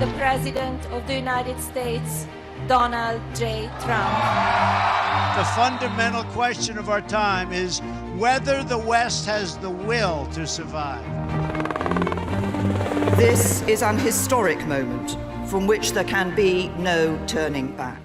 the President of the United States, Donald J. Trump. The fundamental question of our time is whether the West has the will to survive. This is an historic moment from which there can be no turning back.